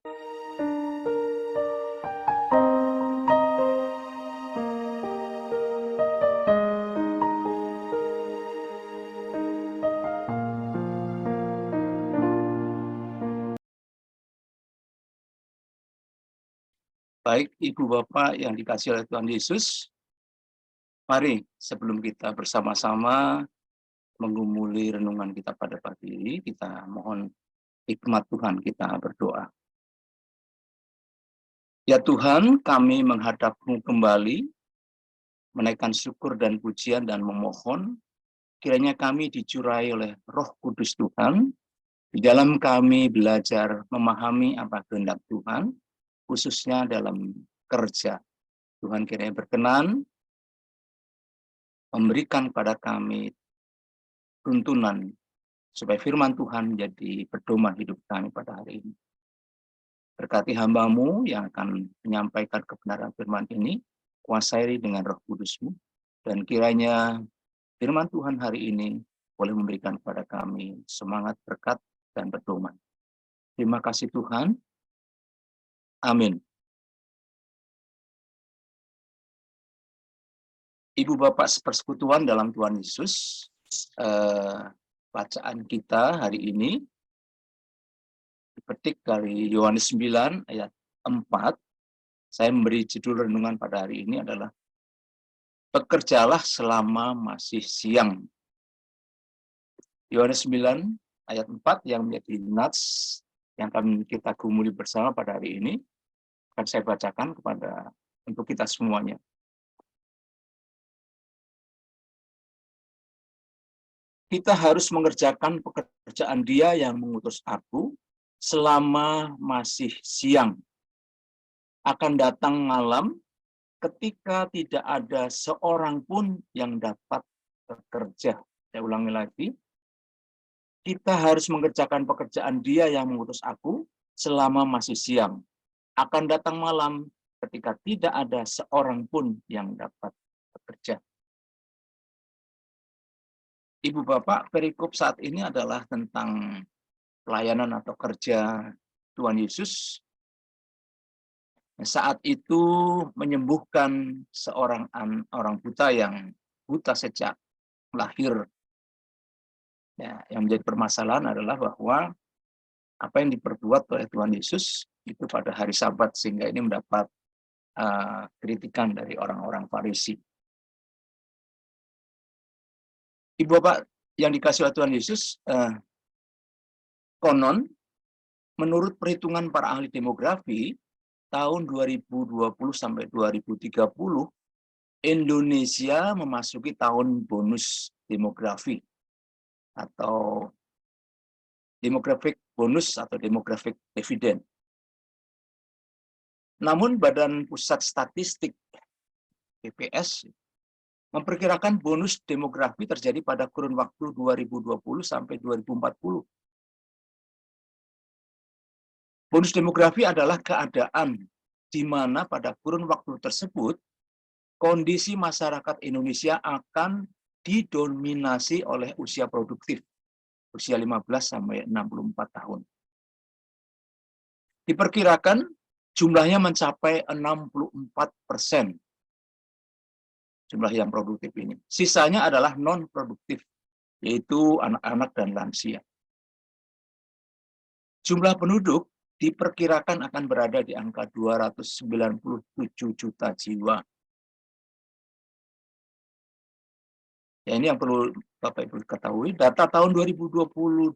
Baik, Ibu Bapak yang dikasihi oleh Tuhan Yesus, mari sebelum kita bersama-sama menggumuli renungan kita pada pagi ini, kita mohon hikmat Tuhan, kita berdoa. Ya Tuhan, kami menghadap-Mu kembali, menaikkan syukur dan pujian dan memohon, kiranya kami dicurai oleh Roh Kudus Tuhan, di dalam kami belajar memahami apa kehendak Tuhan, khususnya dalam kerja. Tuhan kiranya berkenan memberikan pada kami tuntunan supaya firman Tuhan menjadi pedoman hidup kami pada hari ini. Berkati hamba-Mu yang akan menyampaikan kebenaran firman ini, kuasai dengan Roh Kudus-Mu, dan kiranya firman Tuhan hari ini boleh memberikan kepada kami semangat, berkat, dan pedoman. Terima kasih Tuhan. Amin. Ibu Bapak sepersekutuan dalam Tuhan Yesus, bacaan kita hari ini dipetik dari Yohanes 9 ayat 4. Saya memberi judul renungan pada hari ini adalah bekerjalah selama masih siang. Yohanes 9 ayat 4 yang menjadi nats yang akan kita gumuli bersama pada hari ini akan saya bacakan untuk kita semuanya. Kita harus mengerjakan pekerjaan Dia yang mengutus aku selama masih siang. Akan datang malam ketika tidak ada seorang pun yang dapat bekerja. Saya ulangi lagi. Kita harus mengerjakan pekerjaan Dia yang mengutus aku selama masih siang. Akan datang malam ketika tidak ada seorang pun yang dapat bekerja. Ibu Bapak, perikop saat ini adalah tentang pelayanan atau kerja Tuhan Yesus. Saat itu menyembuhkan seorang orang buta yang buta sejak lahir. Ya, yang menjadi permasalahan adalah bahwa apa yang diperbuat oleh Tuhan Yesus itu pada hari Sabat, sehingga ini mendapat kritikan dari orang-orang Farisi. Ibu Bapak yang dikasihi oleh Tuhan Yesus, konon menurut perhitungan para ahli demografi tahun 2020 sampai 2030 Indonesia memasuki tahun bonus demografi atau demographic bonus atau demographic dividend. Namun Badan Pusat Statistik BPS memperkirakan bonus demografi terjadi pada kurun waktu 2020 sampai 2040. Bonus demografi adalah keadaan di mana pada kurun waktu tersebut kondisi masyarakat Indonesia akan didominasi oleh usia produktif, usia 15 sampai 64 tahun. Diperkirakan jumlahnya mencapai 64% jumlah yang produktif ini. Sisanya adalah non-produktif, yaitu anak-anak dan lansia. Jumlah penduduk diperkirakan akan berada di angka 297 juta jiwa. Ya, ini yang perlu Bapak Ibu ketahui. Data tahun 2022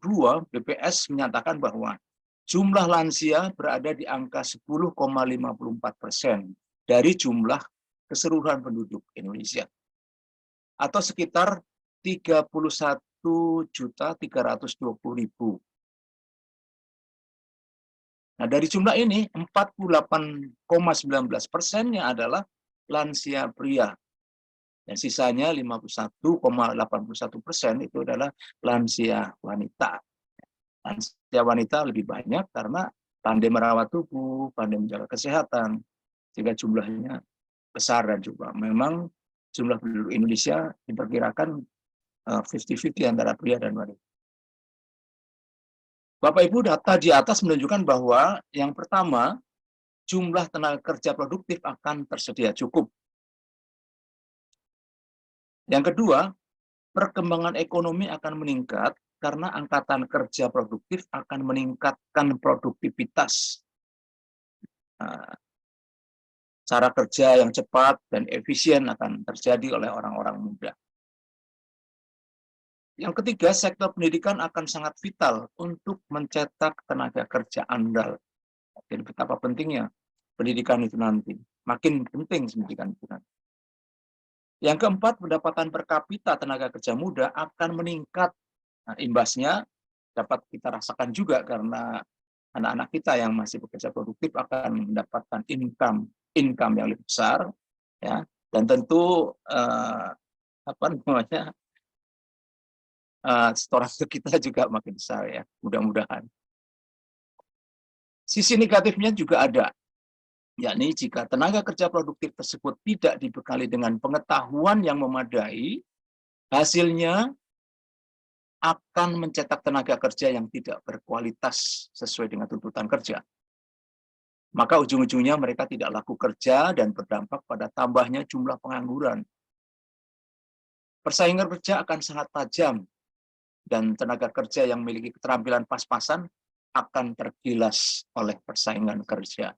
BPS menyatakan bahwa jumlah lansia berada di angka 10,54% dari jumlah keseluruhan penduduk Indonesia, atau sekitar 31.320.000. Nah, dari jumlah ini 48,19%-nya adalah lansia pria. Dan sisanya 51,81% itu adalah lansia wanita. Lansia wanita lebih banyak karena pandai merawat tubuh, pandai menjaga kesehatan, sehingga jumlahnya besar. Dan juga memang jumlah penduduk Indonesia diperkirakan 50-50 antara pria dan wanita. Bapak Ibu, data di atas menunjukkan bahwa yang pertama, jumlah tenaga kerja produktif akan tersedia cukup. Yang kedua, perkembangan ekonomi akan meningkat karena angkatan kerja produktif akan meningkatkan produktivitas. Nah, cara kerja yang cepat dan efisien akan terjadi oleh orang-orang muda. Yang ketiga, sektor pendidikan akan sangat vital untuk mencetak tenaga kerja andal. Jadi betapa pentingnya pendidikan itu nanti. Makin penting pendidikan itu nanti. Yang keempat, pendapatan per kapita tenaga kerja muda akan meningkat. Nah, imbasnya dapat kita rasakan juga karena anak-anak kita yang masih bekerja produktif akan mendapatkan income yang lebih besar, ya. Dan tentu apa namanya setoran kita juga makin besar, ya. Mudah-mudahan. Sisi negatifnya juga ada, yakni jika tenaga kerja produktif tersebut tidak dibekali dengan pengetahuan yang memadai, hasilnya akan mencetak tenaga kerja yang tidak berkualitas sesuai dengan tuntutan kerja. Maka ujung-ujungnya mereka tidak laku kerja dan berdampak pada tambahnya jumlah pengangguran. Persaingan kerja akan sangat tajam dan tenaga kerja yang memiliki keterampilan pas-pasan akan tergilas oleh persaingan kerja.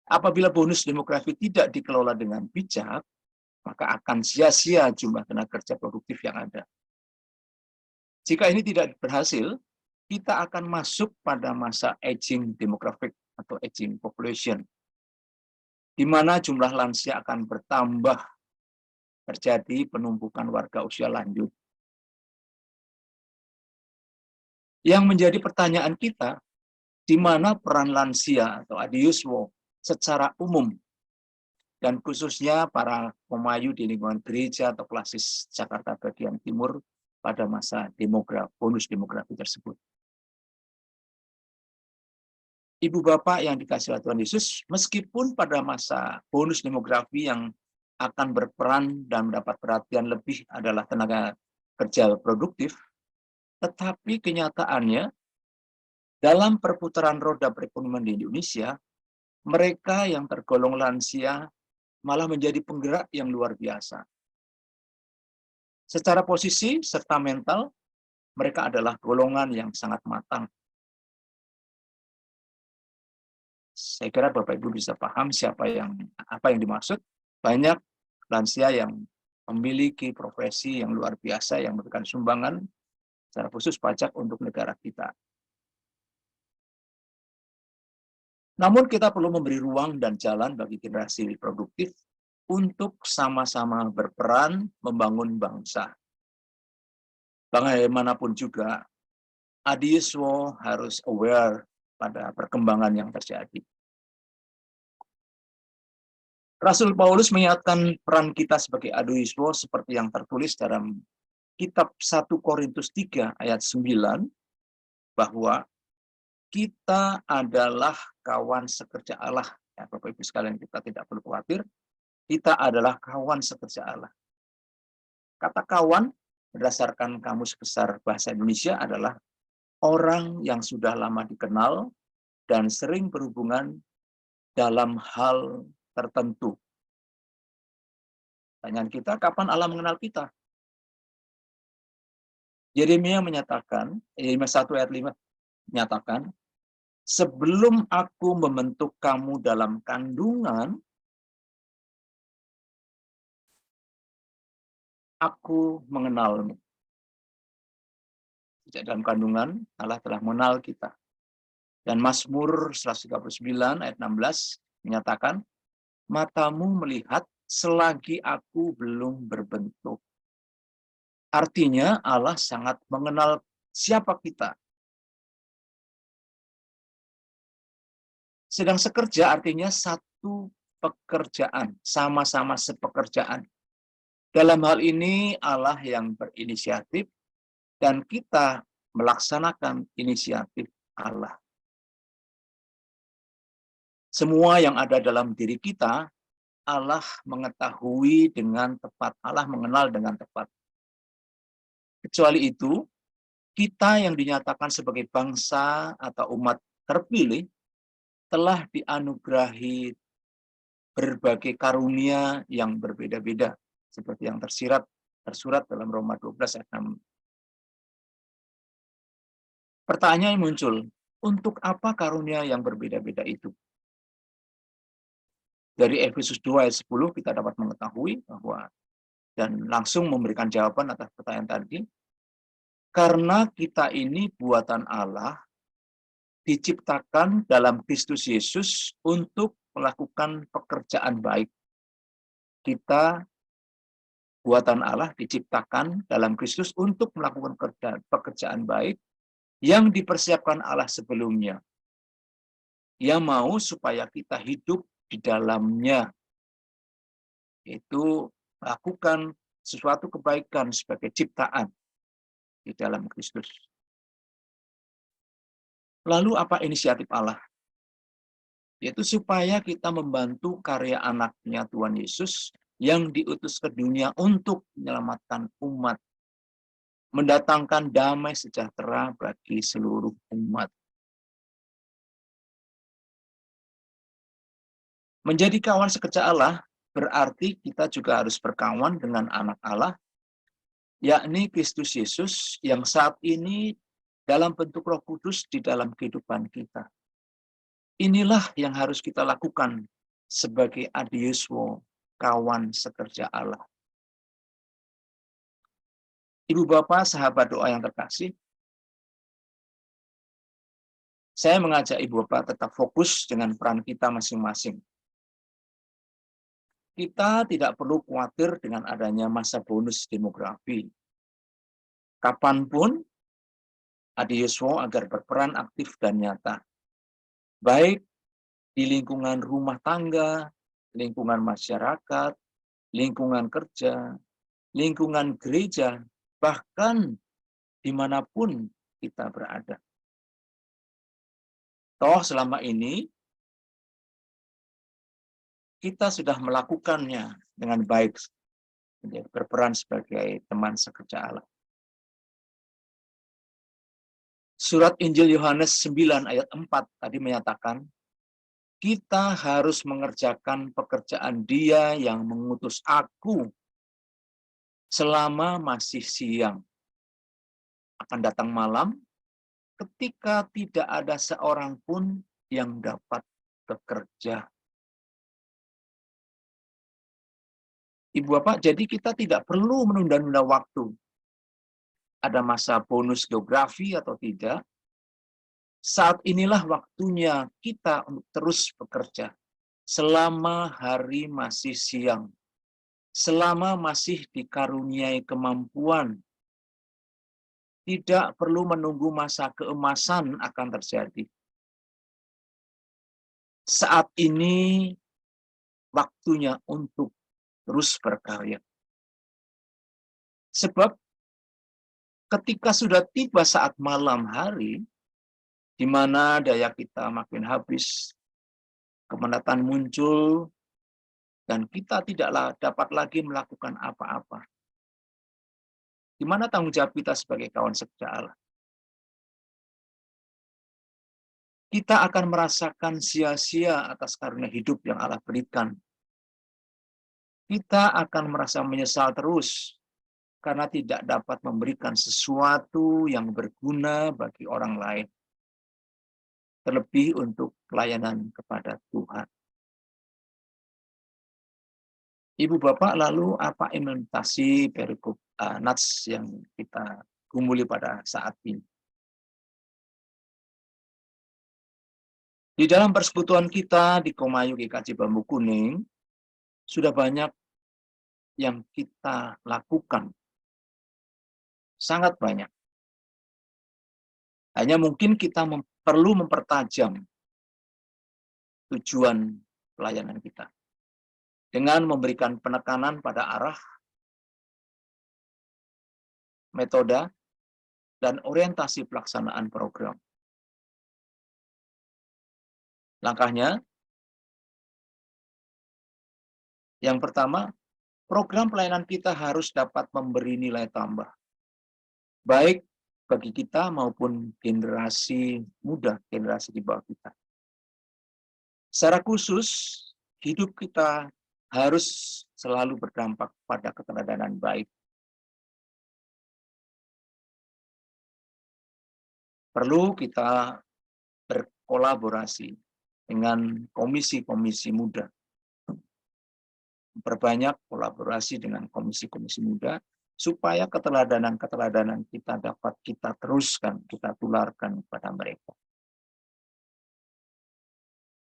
Apabila bonus demografi tidak dikelola dengan bijak, maka akan sia-sia jumlah tenaga kerja produktif yang ada. Jika ini tidak berhasil, kita akan masuk pada masa aging demographic atau aging population, di mana jumlah lansia akan bertambah, terjadi penumpukan warga usia lanjut. Yang menjadi pertanyaan kita, di mana peran lansia atau adiuswo secara umum, dan khususnya para pemayu di lingkungan gereja atau klasis Jakarta bagian timur pada masa bonus demografi tersebut. Ibu Bapak yang dikasihi Tuhan Yesus, meskipun pada masa bonus demografi yang akan berperan dan mendapat perhatian lebih adalah tenaga kerja produktif, tetapi kenyataannya dalam perputaran roda perekonomian di Indonesia, mereka yang tergolong lansia malah menjadi penggerak yang luar biasa. Secara posisi serta mental, mereka adalah golongan yang sangat matang. Saya kira Bapak Ibu bisa paham apa yang dimaksud. Banyak lansia yang memiliki profesi yang luar biasa yang memberikan sumbangan secara khusus pajak untuk negara kita. Namun kita perlu memberi ruang dan jalan bagi generasi produktif untuk sama-sama berperan membangun bangsa. Bagaimanapun juga, adiuswo harus aware pada perkembangan yang terjadi. Rasul Paulus mengingatkan peran kita sebagai adiuswo seperti yang tertulis dalam kitab 1 Korintus 3 ayat 9, bahwa kita adalah kawan sekerja Allah. Ya, Bapak Ibu sekalian, kita tidak perlu khawatir, kita adalah kawan sekerja Allah. Kata kawan berdasarkan Kamus Besar Bahasa Indonesia adalah orang yang sudah lama dikenal dan sering berhubungan dalam hal tertentu. Pertanyaan kita, kapan Allah mengenal kita? Yeremia menyatakan, Yeremia 1 ayat 5 menyatakan, sebelum aku membentuk kamu dalam kandungan, aku mengenalmu. Sejak dalam kandungan, Allah telah mengenal kita. Dan Mazmur 139 ayat 16 menyatakan, matamu melihat selagi aku belum berbentuk. Artinya Allah sangat mengenal siapa kita. Sedang sekerja artinya satu pekerjaan, sama-sama sepekerjaan. Dalam hal ini Allah yang berinisiatif dan kita melaksanakan inisiatif Allah. Semua yang ada dalam diri kita, Allah mengetahui dengan tepat, Allah mengenal dengan tepat. Kecuali itu, kita yang dinyatakan sebagai bangsa atau umat terpilih telah dianugerahi berbagai karunia yang berbeda-beda, seperti yang tersurat dalam Roma 12 ayat 6. Pertanyaan muncul, untuk apa karunia yang berbeda-beda itu? Dari Efesus 2 ayat 10 kita dapat mengetahui bahwa, dan langsung memberikan jawaban atas pertanyaan tadi, karena kita ini buatan Allah, diciptakan dalam Kristus Yesus untuk melakukan pekerjaan baik. Kita buatan Allah diciptakan dalam Kristus untuk melakukan pekerjaan baik yang dipersiapkan Allah sebelumnya. Ia mau supaya kita hidup di dalamnya, yaitu melakukan sesuatu kebaikan sebagai ciptaan di dalam Kristus. Lalu apa inisiatif Allah? Yaitu supaya kita membantu karya anaknya Tuhan Yesus yang diutus ke dunia untuk menyelamatkan umat, mendatangkan damai sejahtera bagi seluruh umat. Menjadi kawan sekerja Allah berarti kita juga harus berkawan dengan anak Allah, yakni Kristus Yesus yang saat ini dalam bentuk Roh Kudus di dalam kehidupan kita. Inilah yang harus kita lakukan sebagai adiuswo, kawan sekerja Allah. Ibu Bapak, sahabat doa yang terkasih, saya mengajak Ibu Bapak tetap fokus dengan peran kita masing-masing. Kita tidak perlu khawatir dengan adanya masa bonus demografi. Kapanpun, adiuswo agar berperan aktif dan nyata, baik di lingkungan rumah tangga, lingkungan masyarakat, lingkungan kerja, lingkungan gereja, bahkan dimanapun kita berada. Toh selama ini kita sudah melakukannya dengan baik, berperan sebagai teman sekerja Allah. Surat Injil Yohanes 9 ayat 4 tadi menyatakan, kita harus mengerjakan pekerjaan Dia yang mengutus aku selama masih siang. Akan datang malam ketika tidak ada seorang pun yang dapat bekerja. Ibu Bapak, jadi kita tidak perlu menunda-nunda waktu. Ada masa bonus geografi atau tidak, saat inilah waktunya kita untuk terus bekerja. Selama hari masih siang, selama masih dikaruniai kemampuan, tidak perlu menunggu masa keemasan akan terjadi. Saat ini waktunya untuk terus berkarya. Sebab ketika sudah tiba saat malam hari, di mana daya kita makin habis, kemenatan muncul, dan kita tidaklah dapat lagi melakukan apa-apa. Di mana tanggung jawab kita sebagai kawan sekerja Allah? Kita akan merasakan sia-sia atas karunia hidup yang Allah berikan. Kita akan merasa menyesal terus karena tidak dapat memberikan sesuatu yang berguna bagi orang lain, terlebih untuk pelayanan kepada Tuhan. Ibu Bapak, lalu apa implementasi perikop Nats yang kita gumuli pada saat ini? Di dalam persekutuan kita di Komayu GKJ Bambu Kuning, sudah banyak yang kita lakukan. Sangat banyak. Hanya mungkin kita perlu mempertajam tujuan pelayanan kita dengan memberikan penekanan pada arah, metode, dan orientasi pelaksanaan program. Langkahnya, yang pertama, program pelayanan kita harus dapat memberi nilai tambah, baik bagi kita maupun generasi muda, generasi di bawah kita. Secara khusus, hidup kita harus selalu berdampak pada keteladanan baik. Perlu kita berkolaborasi dengan komisi-komisi muda. Memperbanyak kolaborasi dengan komisi-komisi muda, supaya keteladanan-keteladanan kita dapat kita teruskan, kita tularkan kepada mereka.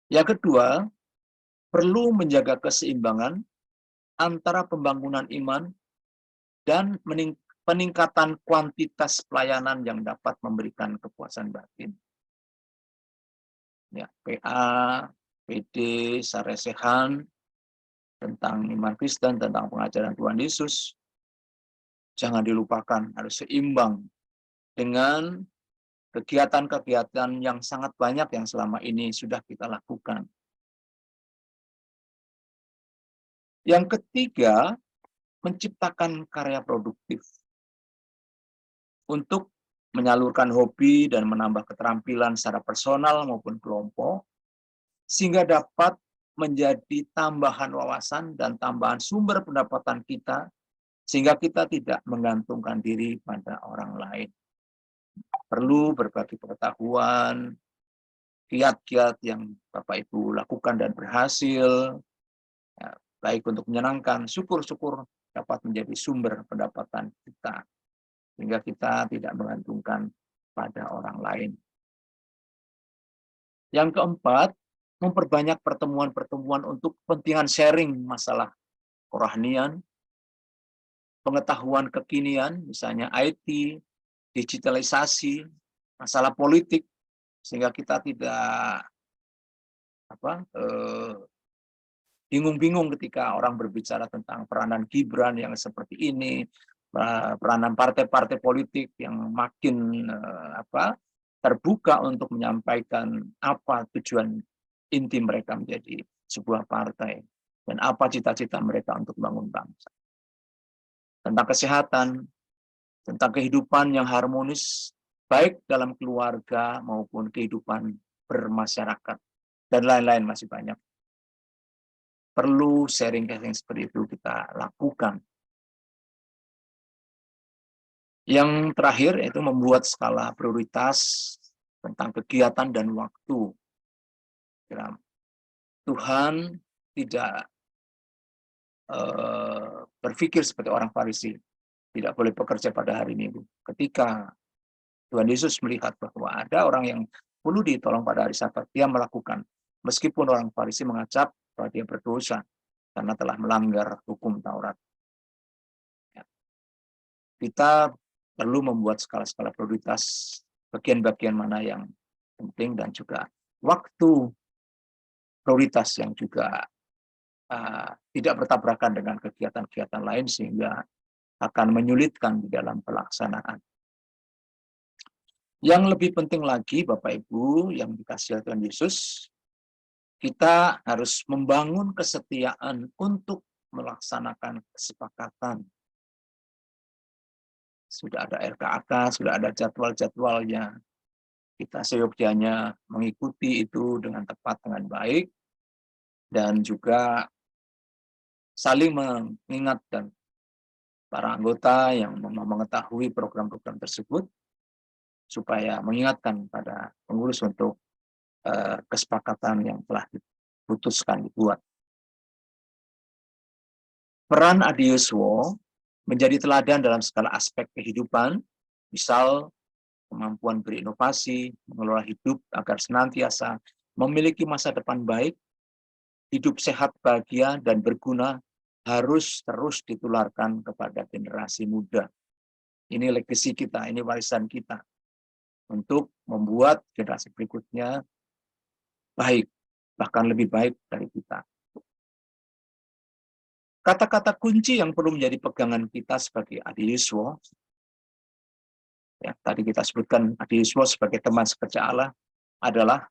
Yang kedua, perlu menjaga keseimbangan antara pembangunan iman dan peningkatan kuantitas pelayanan yang dapat memberikan kepuasan batin. Ya, PA, PD, Saresehan, tentang iman Kristen, tentang pengajaran Tuhan Yesus, jangan dilupakan, harus seimbang dengan kegiatan-kegiatan yang sangat banyak yang selama ini sudah kita lakukan. Yang ketiga, menciptakan karya produktif untuk menyalurkan hobi dan menambah keterampilan secara personal maupun kelompok, sehingga dapat menjadi tambahan wawasan dan tambahan sumber pendapatan kita, sehingga kita tidak menggantungkan diri pada orang lain. Perlu berbagi pengetahuan, kiat-kiat yang Bapak Ibu lakukan dan berhasil, ya, baik untuk menyenangkan, syukur-syukur dapat menjadi sumber pendapatan kita, sehingga kita tidak menggantungkan pada orang lain. Yang keempat, memperbanyak pertemuan-pertemuan untuk kepentingan sharing masalah kerohanian, pengetahuan kekinian, misalnya IT, digitalisasi, masalah politik, sehingga kita tidak bingung-bingung ketika orang berbicara tentang peranan Gibran yang seperti ini, peranan partai-partai politik yang makin terbuka untuk menyampaikan apa tujuan inti mereka menjadi sebuah partai dan apa cita-cita mereka untuk membangun bangsa. Tentang kesehatan, tentang kehidupan yang harmonis, baik dalam keluarga maupun kehidupan bermasyarakat, dan lain-lain masih banyak. Perlu sharing-sharing seperti itu kita lakukan. Yang terakhir yaitu membuat skala prioritas tentang kegiatan dan waktu. Tuhan tidak berpikir seperti orang Farisi, tidak boleh bekerja pada hari Minggu. Ketika Tuhan Yesus melihat bahwa ada orang yang perlu ditolong pada hari Sabat, dia melakukan. Meskipun orang Farisi mengacap bahwa dia berdosa karena telah melanggar hukum Taurat. Kita perlu membuat skala-skala prioritas, bagian-bagian mana yang penting, dan juga waktu prioritas yang juga tidak bertabrakan dengan kegiatan-kegiatan lain, sehingga akan menyulitkan di dalam pelaksanaan. Yang lebih penting lagi, Bapak Ibu yang dikasihi Tuhan Yesus, kita harus membangun kesetiaan untuk melaksanakan kesepakatan. Sudah ada RKAK, sudah ada jadwal-jadwalnya. Kita seyogyanya mengikuti itu dengan tepat, dengan baik, dan juga saling mengingatkan para anggota yang mengetahui program-program tersebut, supaya mengingatkan pada pengurus untuk kesepakatan yang telah diputuskan, dibuat. Peran Adiuswo menjadi teladan dalam segala aspek kehidupan, misal kemampuan berinovasi, mengelola hidup agar senantiasa memiliki masa depan baik, hidup sehat, bahagia, dan berguna, harus terus ditularkan kepada generasi muda. Ini legasi kita, ini warisan kita, untuk membuat generasi berikutnya baik, bahkan lebih baik dari kita. Kata-kata kunci yang perlu menjadi pegangan kita sebagai Adiuswo, ya, tadi kita sebutkan Adiuswo sebagai teman sekerja Allah, adalah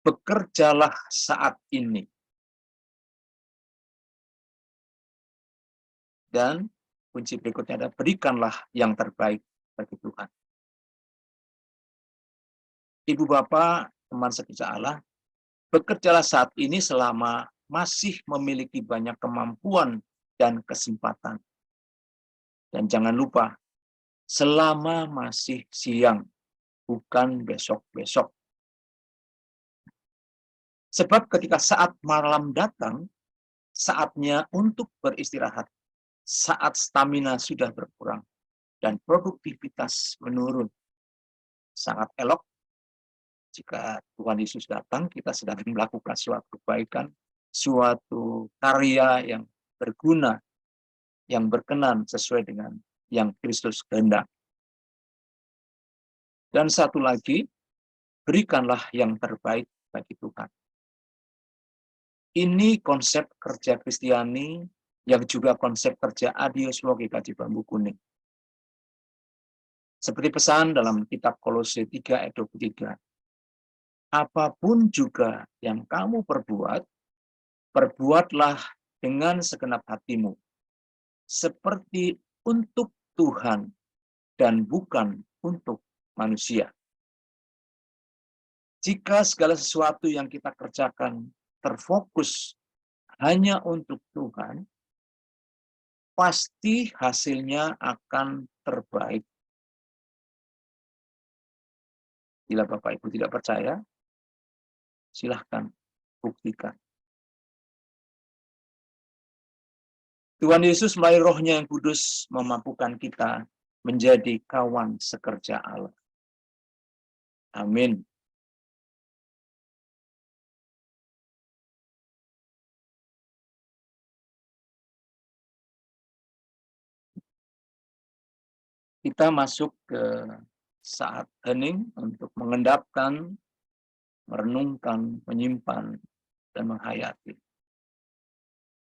bekerjalah saat ini. Dan kunci berikutnya adalah berikanlah yang terbaik bagi Tuhan. Ibu Bapak, teman sekerja Allah, bekerjalah saat ini selama masih memiliki banyak kemampuan dan kesempatan. Dan jangan lupa, selama masih siang, bukan besok-besok. Sebab ketika saat malam datang, saatnya untuk beristirahat, saat stamina sudah berkurang, dan produktivitas menurun. Sangat elok jika Tuhan Yesus datang, kita sedang melakukan suatu kebaikan, suatu karya yang berguna, yang berkenan sesuai dengan yang Kristus kehendak. Dan satu lagi, berikanlah yang terbaik bagi Tuhan. Ini konsep kerja Kristiani yang juga konsep kerja Adios Logika di Bambu Kuning. Seperti pesan dalam kitab Kolose 3 ayat 23. Apapun juga yang kamu perbuat, perbuatlah dengan segenap hatimu, seperti untuk Tuhan dan bukan untuk manusia. Jika segala sesuatu yang kita kerjakan terfokus hanya untuk Tuhan, pasti hasilnya akan terbaik. Bila Bapak Ibu tidak percaya, silahkan buktikan. Tuhan Yesus melalui Roh-Nya yang kudus memampukan kita menjadi kawan sekerja Allah. Amin. Kita masuk ke saat hening untuk mengendapkan, merenungkan, menyimpan, dan menghayati.